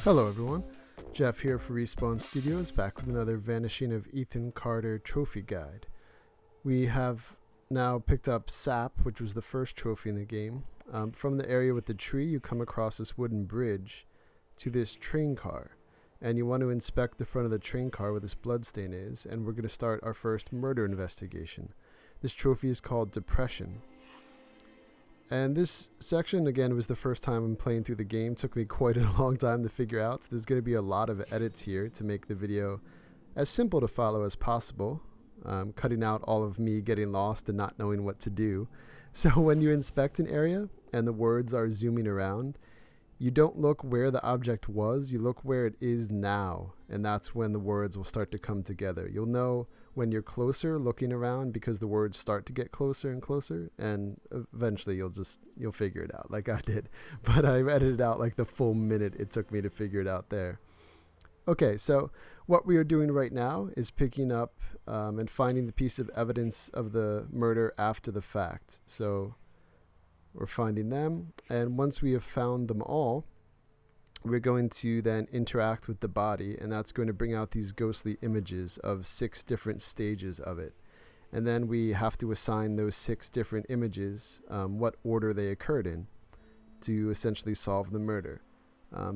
Hello everyone, Jeff here for Respawn Studios, back with another Vanishing of Ethan Carter trophy guide. We have now picked up Sap, which was the first trophy in the game. From the area with the tree, you come across this wooden bridge to this train car, and you want to inspect the front of the train car where this bloodstain is, and we're going to start our first murder investigation. This trophy is called Depression. And this section, again, was the first time I'm playing through the game. Took me quite a long time to figure out. So there's going to be a lot of edits here to make the video as simple to follow as possible, cutting out all of me getting lost and not knowing what to do. So when you inspect an area and the words are zooming around, you don't look where the object was, you look where it is now. And that's when the words will start to come together. You'll know when you're closer looking around because the words start to get closer and closer, and eventually you'll figure it out like I did. But I've edited out like the full minute it took me to figure it out there. Okay, so what we are doing right now is picking up and finding the piece of evidence of the murder after the fact. So we're finding them, and once we have found them all, we're going to then interact with the body, and that's going to bring out these ghostly images of 6 different stages of it. And then we have to assign those 6 different images what order they occurred in to essentially solve the murder.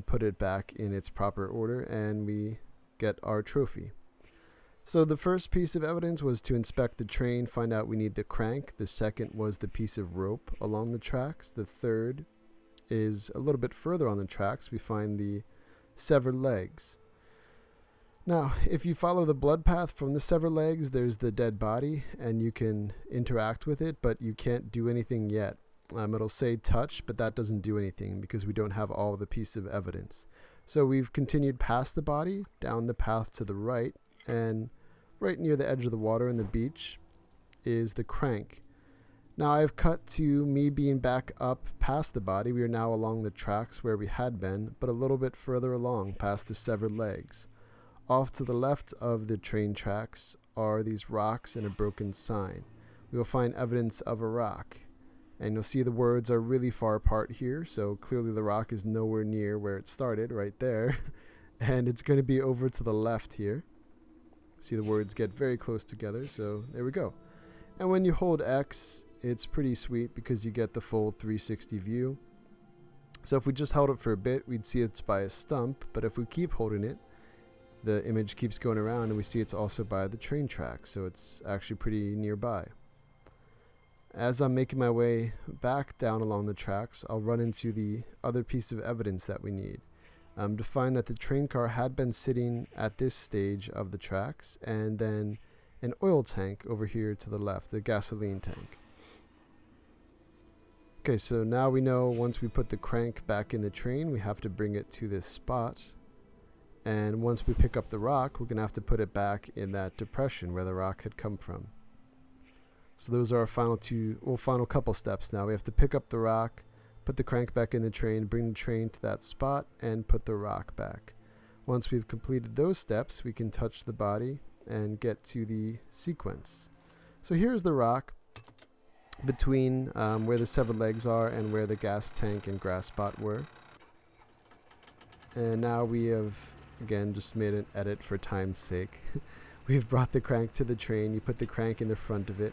Put it back in its proper order, and we get our trophy. So the first piece of evidence was to inspect the train, find out we need the crank. The second was the piece of rope along the tracks. The third is a little bit further on the tracks. We find the severed legs. Now, if you follow the blood path from the severed legs, there's the dead body, and you can interact with it, but you can't do anything yet. It'll say touch, but that doesn't do anything because we don't have all the pieces of evidence. So we've continued past the body, down the path to the right, and right near the edge of the water and the beach is the crank. Now I've cut to me being back up past the body. We are now along the tracks where we had been, but a little bit further along past the severed legs. Off to the left of the train tracks are these rocks and a broken sign. We will find evidence of a rock, and you'll see the words are really far apart here, so clearly the rock is nowhere near where it started, right there. And it's going to be over to the left here. See the words get very close together, so there we go. And when you hold X, it's pretty sweet because you get the full 360 view. So if we just held it for a bit, we'd see it's by a stump, but if we keep holding it, the image keeps going around and we see it's also by the train track, so it's actually pretty nearby. As I'm making my way back down along the tracks, I'll run into the other piece of evidence that we need. To find that the train car had been sitting at this stage of the tracks, and then an oil tank over here to the left, the gasoline tank. Okay, so now we know once we put the crank back in the train, we have to bring it to this spot. And once we pick up the rock, we're going to have to put it back in that depression where the rock had come from. So those are our final couple steps now. We have to pick up the rock, put the crank back in the train, bring the train to that spot, and put the rock back. Once we've completed those steps, we can touch the body and get to the sequence. So here's the rock between where the severed legs are and where the gas tank and grass spot were. And now we have, again, just made an edit for time's sake. We've brought the crank to the train. You put the crank in the front of it,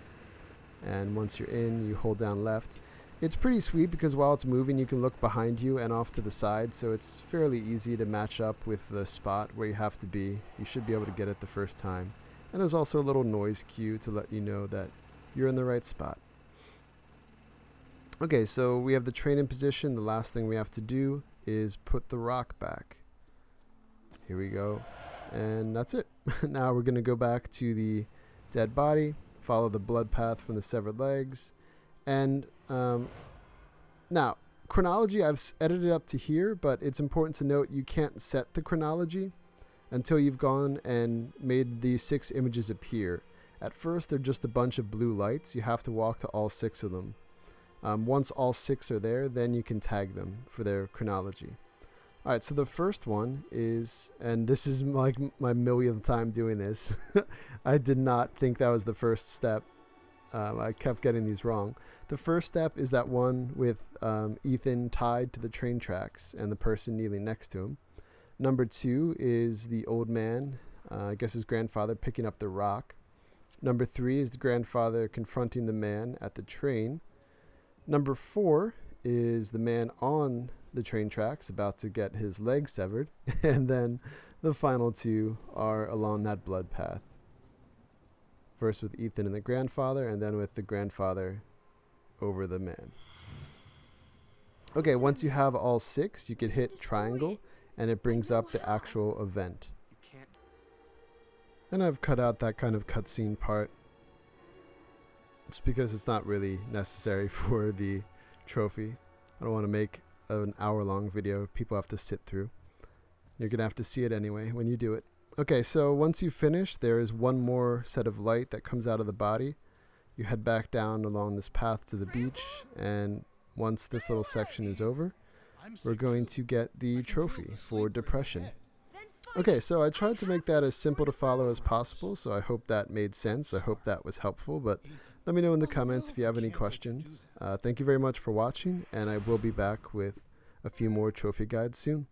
and once you're in, you hold down left. It's pretty sweet because while it's moving, you can look behind you and off to the side, so it's fairly easy to match up with the spot where you have to be. You should be able to get it the first time. And there's also a little noise cue to let you know that you're in the right spot. Okay, so we have the train in position. The last thing we have to do is put the rock back. Here we go. And that's it. Now we're going to go back to the dead body, follow the blood path from the severed legs, and now, chronology, I've edited up to here, but it's important to note you can't set the chronology until you've gone and made these 6 images appear. At first, they're just a bunch of blue lights. You have to walk to all 6 of them. Once all 6 are there, then you can tag them for their chronology. Alright, so the first one is, and this is like my millionth time doing this. I did not think that was the first step. I kept getting these wrong. The first step is that one with Ethan tied to the train tracks and the person kneeling next to him. Number 2 is the old man, I guess his grandfather, picking up the rock. Number 3 is the grandfather confronting the man at the train. Number 4 is the man on the train tracks about to get his leg severed. And then the final 2 are along that blood path. First with Ethan and the grandfather, and then with the grandfather over the man. Okay, once you have all 6, you can hit triangle, and it brings up the actual event. And I've cut out that kind of cutscene part. It's because it's not really necessary for the trophy. I don't want to make an hour-long video people have to sit through. You're going to have to see it anyway when you do it. Okay, so once you finish, there is one more set of light that comes out of the body. You head back down along this path to the beach, and once this little section is over, we're going to get the trophy for depression. Okay, so I tried to make that as simple to follow as possible, so I hope that made sense. I hope that was helpful, but let me know in the comments if you have any questions. Thank you very much for watching, and I will be back with a few more trophy guides soon.